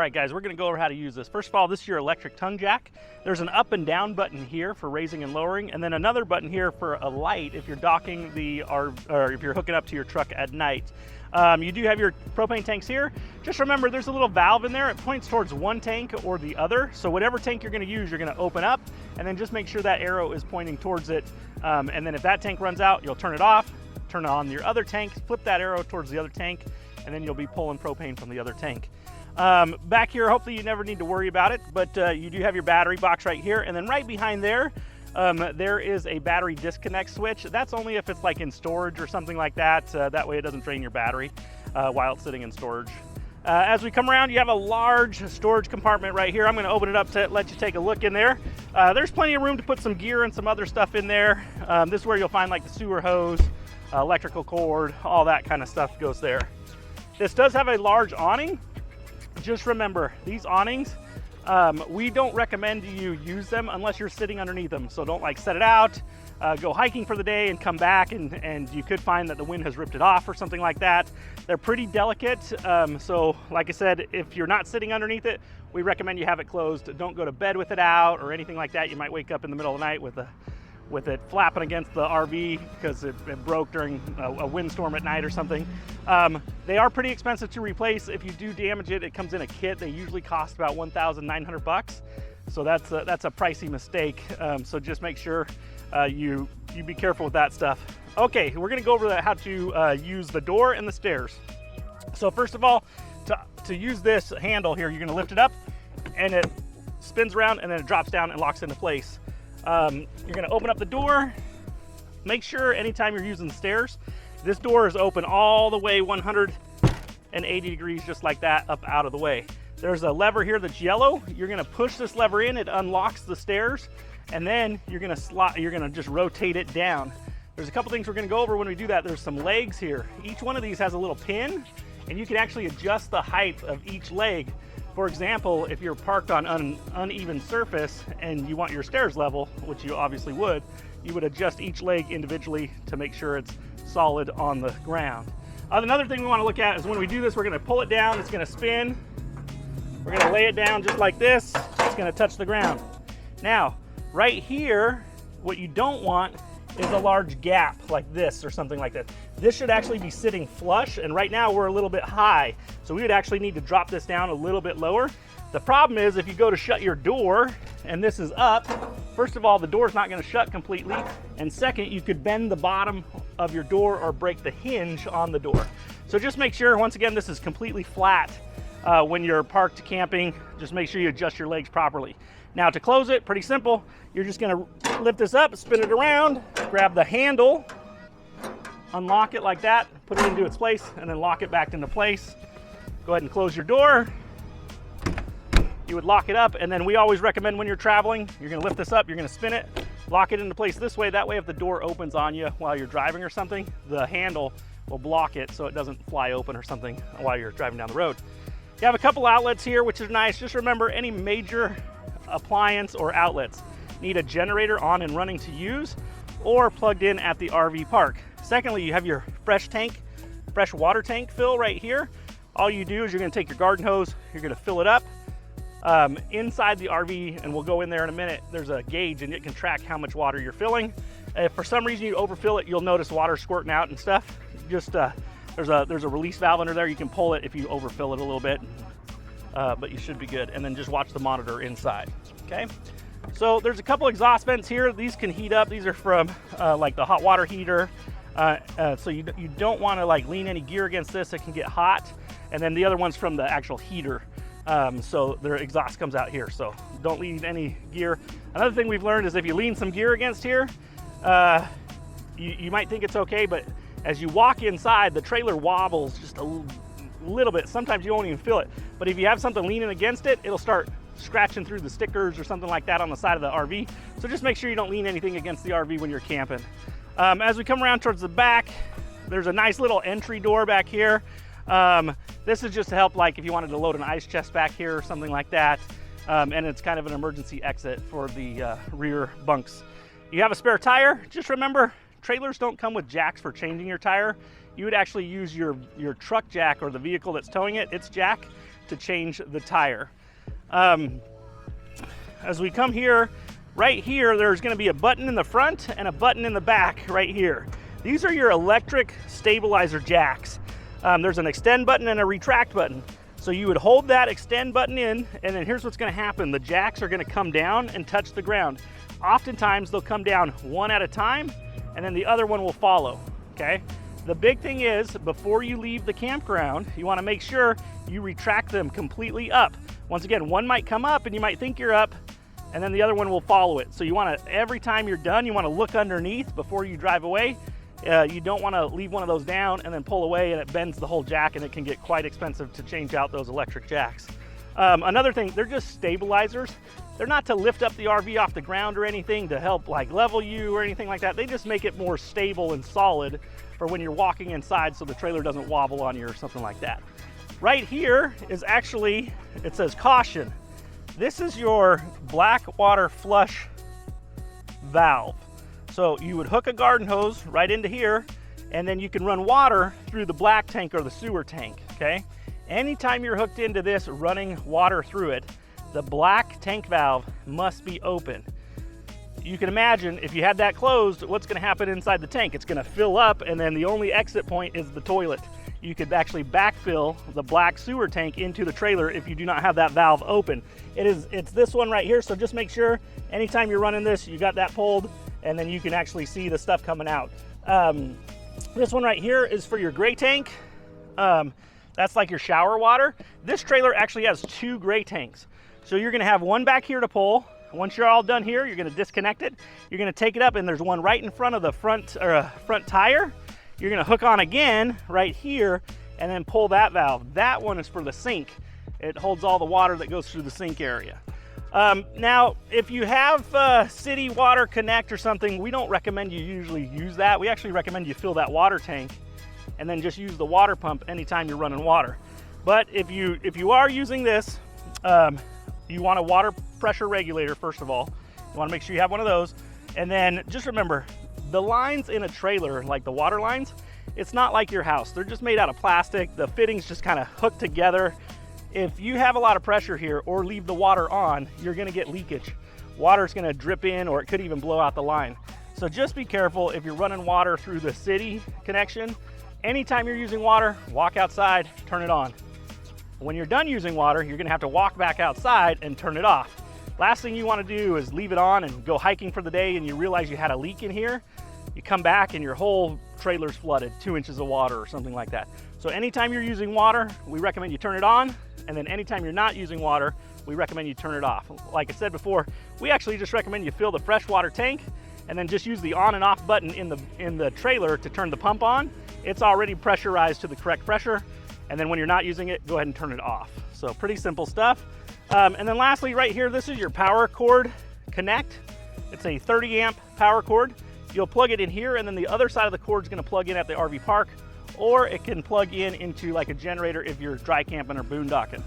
right, guys, we're going to go over how to use this. First of all, this is your electric tongue jack. There's an up and down button here for raising and lowering, and then another button here for a light if you're docking or if you're hooking up to your truck at night. You do have your propane tanks here. Just remember, there's a little valve in there. It points towards one tank or the other. So whatever tank you're going to use, you're going to open up, and then just make sure that arrow is pointing towards it. And then if that tank runs out, you'll turn it off, turn on your other tank, flip that arrow towards the other tank, and then you'll be pulling propane from the other tank. Back here, hopefully you never need to worry about it, but you do have your battery box right here, and then right behind there, there is a battery disconnect switch. That's only if it's like in storage or something like that. That way it doesn't drain your battery while it's sitting in storage. As we come around, you have a large storage compartment right here. I'm going to open it up to let you take a look in there. There's plenty of room to put some gear and some other stuff in there. This is where you'll find like the sewer hose, electrical cord, all that kind of stuff goes there. This does have a large awning. Just remember, these awnings, we don't recommend you use them unless you're sitting underneath them. So don't like set it out, go hiking for the day and come back and you could find that the wind has ripped it off or something like that. They're pretty delicate. So like I said, if you're not sitting underneath it, we recommend you have it closed. Don't go to bed with it out or anything like that. You might wake up in the middle of the night with it flapping against the RV because it broke during a windstorm at night or something. They are pretty expensive to replace. If you do damage it, it comes in a kit. They usually cost about $1,900. So that's a pricey mistake. So just make sure you be careful with that stuff. Okay, we're gonna go over how to use the door and the stairs. So first of all, to use this handle here, you're gonna lift it up and it spins around and then it drops down and locks into place. You're gonna open up the door. Make sure anytime you're using the stairs, this door is open all the way 180 degrees, just like that, up out of the way. There's a lever here that's yellow. You're gonna push this lever in, it unlocks the stairs, and then you're gonna just rotate it down. There's a couple things we're gonna go over when we do that. There's some legs here. Each one of these has a little pin, and you can actually adjust the height of each leg. For example, if you're parked on an uneven surface and you want your stairs level, which you obviously would, you would adjust each leg individually to make sure it's solid on the ground. Another thing we want to look at is when we do this, we're going to pull it down, it's going to spin. We're going to lay it down just like this. It's going to touch the ground. Now, right here, what you don't want is a large gap like this or something like that. This should actually be sitting flush, and right now we're a little bit high. So we would actually need to drop this down a little bit lower. The problem is if you go to shut your door and this is up, first of all, the door's not gonna shut completely. And second, you could bend the bottom of your door or break the hinge on the door. So just make sure, once again, this is completely flat when you're parked camping. Just make sure you adjust your legs properly. Now to close it, pretty simple. You're just gonna lift this up, spin it around, grab the handle, unlock it like that, put it into its place, and then lock it back into place. Go ahead and close your door. You would lock it up, and then we always recommend when you're traveling, you're gonna lift this up, you're gonna spin it, lock it into place this way. That way if the door opens on you while you're driving or something, the handle will block it so it doesn't fly open or something while you're driving down the road. You have a couple outlets here, which is nice. Just remember, any major appliance or outlets need a generator on and running to use or plugged in at the RV park. Secondly, you have your fresh water tank fill right here. All you do is you're gonna take your garden hose, you're gonna fill it up. Inside the RV, and we'll go in there in a minute, there's a gauge and it can track how much water you're filling. If for some reason you overfill it, you'll notice water squirting out and stuff. Just there's a release valve under there. You can pull it if you overfill it a little bit, but you should be good. And then just watch the monitor inside, okay? So there's a couple exhaust vents here. These can heat up. These are from like the hot water heater. So you don't want to like lean any gear against this. It can get hot. And then the other one's from the actual heater. So their exhaust comes out here. So don't lean any gear. Another thing we've learned is if you lean some gear against here, you might think it's okay, but as you walk inside, the trailer wobbles just a little bit. Sometimes you won't even feel it. But if you have something leaning against it, it'll start scratching through the stickers or something like that on the side of the RV. So just make sure you don't lean anything against the RV when you're camping. As we come around towards the back, there's a nice little entry door back here. This is just to help, like if you wanted to load an ice chest back here or something like that. And it's kind of an emergency exit for the rear bunks. You have a spare tire. Just remember, trailers don't come with jacks for changing your tire. You would actually use your truck jack or the vehicle that's towing it, its jack, to change the tire. As we come here, right here, there's going to be a button in the front and a button in the back right here. These are your electric stabilizer jacks. There's an extend button and a retract button. So you would hold that extend button in, and then here's what's going to happen. The jacks are going to come down and touch the ground. Oftentimes they'll come down one at a time, and then the other one will follow, okay? The big thing is, before you leave the campground, you want to make sure you retract them completely up. Once again, one might come up and you might think you're up, and then the other one will follow it. So you want to, every time you're done, you want to look underneath before you drive away. You don't want to leave one of those down and then pull away and it bends the whole jack, and it can get quite expensive to change out those electric jacks. Another thing, they're just stabilizers. They're not to lift up the RV off the ground or anything to help like level you or anything like that. They just make it more stable and solid for when you're walking inside, so the trailer doesn't wobble on you or something like that. Right here is actually, it says caution. This is your black water flush valve. So you would hook a garden hose right into here, and then you can run water through the black tank or the sewer tank, okay? Anytime you're hooked into this running water through it, the black tank valve must be open. You can imagine if you had that closed, what's going to happen inside the tank? It's going to fill up, and then the only exit point is the toilet. You could actually backfill the black sewer tank into the trailer if you do not have that valve open. It's this one right here, so just make sure anytime you're running this, you got that pulled, and then you can actually see the stuff coming out. This one right here is for your gray tank. That's like your shower water. This trailer actually has 2 gray tanks. So you're going to have one back here to pull. Once you're all done here, you're going to disconnect it. You're going to take it up, and there's one right in front of the front tire. You're going to hook on again right here and then pull that valve. That one is for the sink. It holds all the water that goes through the sink area. Now, if you have city water connect or something, we don't recommend you usually use that. We actually recommend you fill that water tank and then just use the water pump anytime you're running water. But if you are using this, you want a water pressure regulator, first of all. You want to make sure you have one of those. And then just remember, the lines in a trailer, like the water lines, it's not like your house. They're just made out of plastic. The fittings just kind of hook together. If you have a lot of pressure here or leave the water on, you're going to get leakage. Water's going to drip in, or it could even blow out the line. So just be careful if you're running water through the city connection. Anytime you're using water, walk outside, turn it on. When you're done using water, you're going to have to walk back outside and turn it off. Last thing you want to do is leave it on and go hiking for the day and you realize you had a leak in here. You come back and your whole trailer's flooded, 2 inches of water or something like that. So anytime you're using water, we recommend you turn it on. And then anytime you're not using water, we recommend you turn it off. Like I said before, we actually just recommend you fill the freshwater tank and then just use the on and off button in the trailer to turn the pump on. It's already pressurized to the correct pressure. And then when you're not using it, go ahead and turn it off. So pretty simple stuff. And then lastly, right here, this is your power cord connect. It's a 30 amp power cord. You'll plug it in here, and then the other side of the cord is going to plug in at the RV park, or it can plug in into like a generator if you're dry camping or boondocking.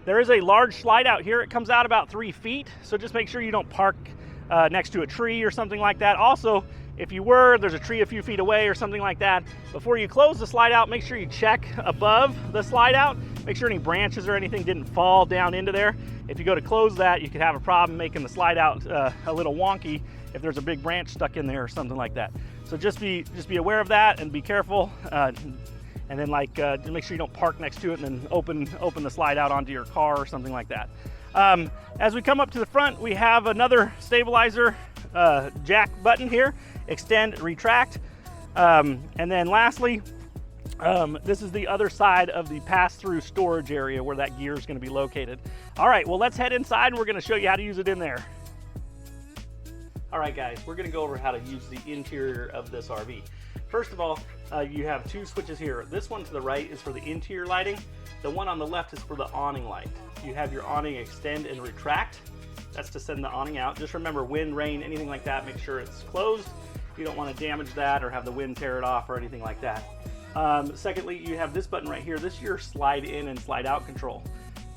There is a large slide out here. It comes out about 3 feet, so just make sure you don't park next to a tree or something like that. Also, if you were, there's a tree a few feet away or something like that. Before you close the slide out, make sure you check above the slide out. Make sure any branches or anything didn't fall down into there. If you go to close that, you could have a problem making the slide out a little wonky if there's a big branch stuck in there or something like that. So just be aware of that and be careful. And then just make sure you don't park next to it and then open the slide out onto your car or something like that. As we come up to the front, we have another stabilizer jack button here, extend, retract. And then lastly, this is the other side of the pass-through storage area where that gear is going to be located. All right, well, let's head inside and we're going to show you how to use it in there. All right, guys, we're going to go over how to use the interior of this RV. First of all, you have 2 switches here. This one to the right is for the interior lighting. The one on the left is for the awning light. You have your awning extend and retract. That's to send the awning out. Just remember, wind, rain, anything like that, make sure it's closed. You don't want to damage that or have the wind tear it off or anything like that. Secondly, you have this button right here. This is your slide in and slide out control.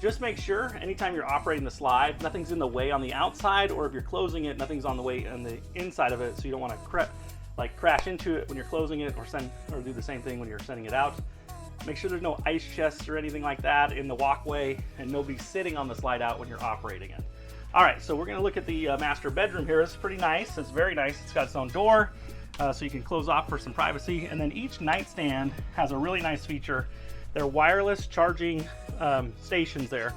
Just make sure anytime you're operating the slide, nothing's in the way on the outside, or if you're closing it, nothing's on the way on the inside of it, so you don't want to crash into it when you're closing it or do the same thing when you're sending it out. Make sure there's no ice chests or anything like that in the walkway, and nobody's sitting on the slide out when you're operating it. All right, so we're gonna look at the master bedroom here. It's pretty nice, it's very nice. It's got its own door, so you can close off for some privacy. And then each nightstand has a really nice feature. They're wireless charging stations there,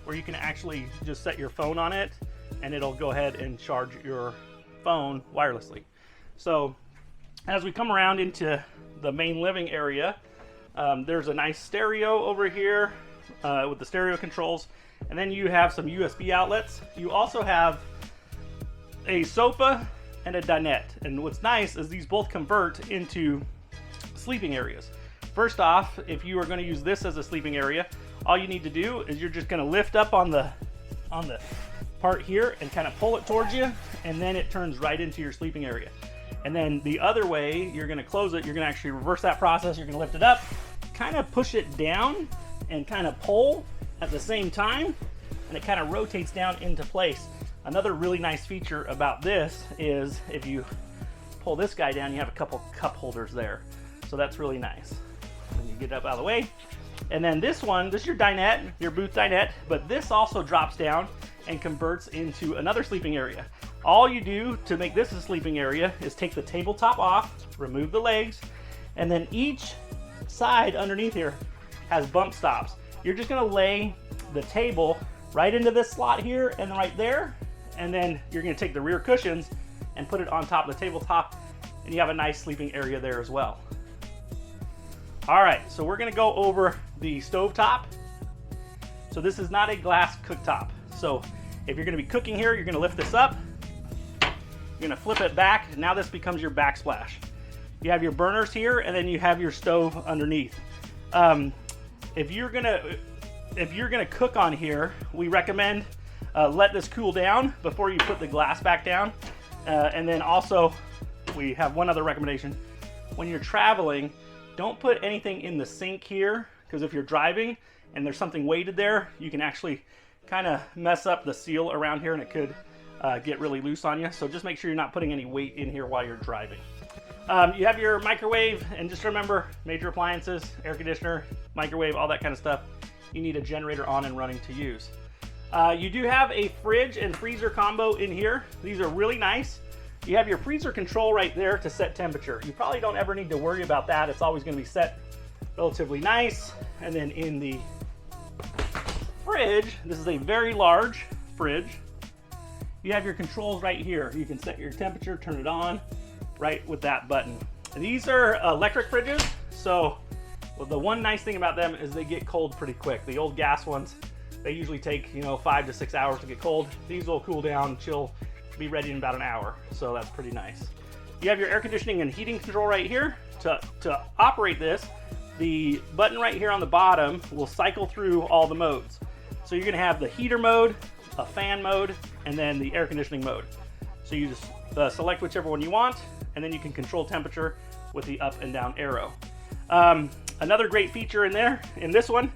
where you can actually just set your phone on it and it'll go ahead and charge your phone wirelessly. So as we come around into the main living area, there's a nice stereo over here with the stereo controls, and then you have some USB outlets. You also have a sofa and a dinette, and what's nice is these both convert into sleeping areas. First off, if you are going to use this as a sleeping area, all you need to do is you're just going to lift up on the part here and kind of pull it towards you, and then it turns right into your sleeping area. And then the other way, you're going to close it. You're going to actually reverse that process. You're going to lift it up, kind of push it down, and kind of pull at the same time, and it kind of rotates down into place. Another really nice feature about this is if you pull this guy down, you have a couple cup holders there. So that's really nice. And you get it up out of the way. And then this one, this is your dinette, your booth dinette, but this also drops down and converts into another sleeping area. All you do to make this a sleeping area is take the tabletop off, remove the legs, and then each side underneath here has bump stops. You're just gonna lay the table right into this slot here and right there, and then you're gonna take the rear cushions and put it on top of the tabletop, and you have a nice sleeping area there as well. All right, so we're gonna go over the stovetop. So this is not a glass cooktop. So if you're gonna be cooking here, you're gonna lift this up, you're gonna flip it back, now this becomes your backsplash. You have your burners here, and then you have your stove underneath. If you're gonna cook on here, we recommend let this cool down before you put the glass back down. And then also, we have one other recommendation. When you're traveling, don't put anything in the sink here, because if you're driving and there's something weighted there, you can actually kind of mess up the seal around here, and it could get really loose on you. So just make sure you're not putting any weight in here while you're driving. You have your microwave, and just remember, major appliances, air conditioner, microwave, all that kind of stuff, you need a generator on and running to use. You do have a fridge and freezer combo in here. These are really nice. You have your freezer control right there to set temperature. You probably don't ever need to worry about that. It's always going to be set relatively nice. And then in the fridge, this is a very large fridge. You have your controls right here. You can set your temperature, turn it on, right with that button. These are electric fridges, so the one nice thing about them is they get cold pretty quick. The old gas ones, they usually take 5 to 6 hours to get cold. These will cool down, chill, be ready in about an hour, so that's pretty nice. You have your air conditioning and heating control right here. To operate this, the button right here on the bottom will cycle through all the modes. So you're gonna have the heater mode, a fan mode, and then the air conditioning mode. So you just select whichever one you want, and then you can control temperature with the up and down arrow. Another great feature in this one,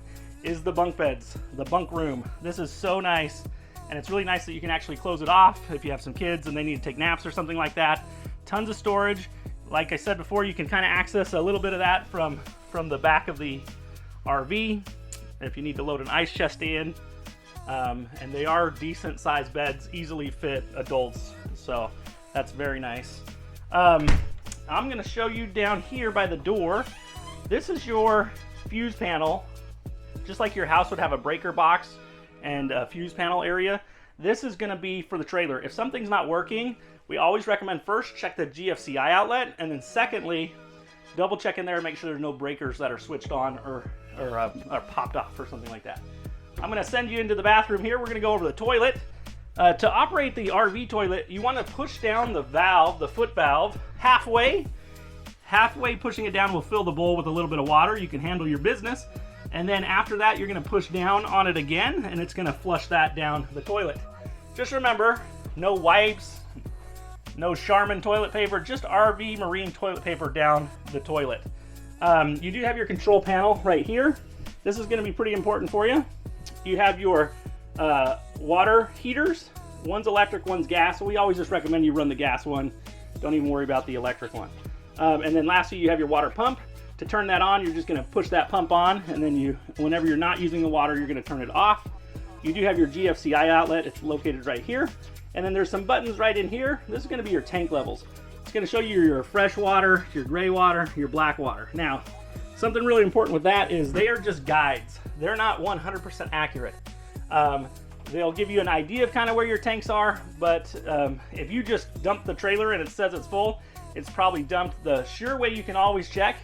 is the bunk beds, the bunk room. This is so nice, and it's really nice that you can actually close it off if you have some kids and they need to take naps or something like that. Tons of storage. Like I said before, you can kind of access a little bit of that from the back of the RV if you need to load an ice chest in. And they are decent sized beds, easily fit adults, so that's very nice. I'm going to show you down here by the door. This is your fuse panel. Just like your house would have a breaker box and a fuse panel area, this is going to be for the trailer. If something's not working, we always recommend first check the GFCI outlet, and then secondly, double check in there and make sure there's no breakers that are switched on or popped off or something like that. I'm going to send you into the bathroom here. We're going to go over the toilet. To operate the RV toilet, you want to push down the valve, the foot valve, halfway. Halfway pushing it down will fill the bowl with a little bit of water. You can handle your business. And then after that, you're going to push down on it again, and it's going to flush that down the toilet. Just remember, no wipes, no Charmin toilet paper, just RV marine toilet paper down the toilet. You do have your control panel right here. This is going to be pretty important for you. You have your water heaters. One's electric, one's gas. So we always just recommend you run the gas one. Don't even worry about the electric one. And then lastly, you have your water pump. To turn that on, you're just gonna push that pump on, and then whenever you're not using the water, you're gonna turn it off. You do have your GFCI outlet, it's located right here. And then there's some buttons right in here. This is gonna be your tank levels. It's gonna show you your fresh water, your gray water, your black water. Now, something really important with that is they are just guides. They're not 100% accurate. They'll give you an idea of kind of where your tanks are, but if you just dump the trailer and it says it's full, it's probably dumped. The sure way you can always check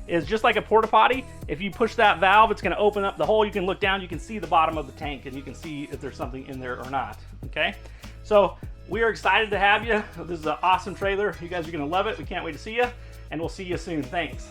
is just like a porta potty. If you push that valve, it's gonna open up the hole. You can look down, you can see the bottom of the tank, and you can see if there's something in there or not, okay? So we are excited to have you. This is an awesome trailer. You guys are gonna love it. We can't wait to see you, and we'll see you soon. Thanks.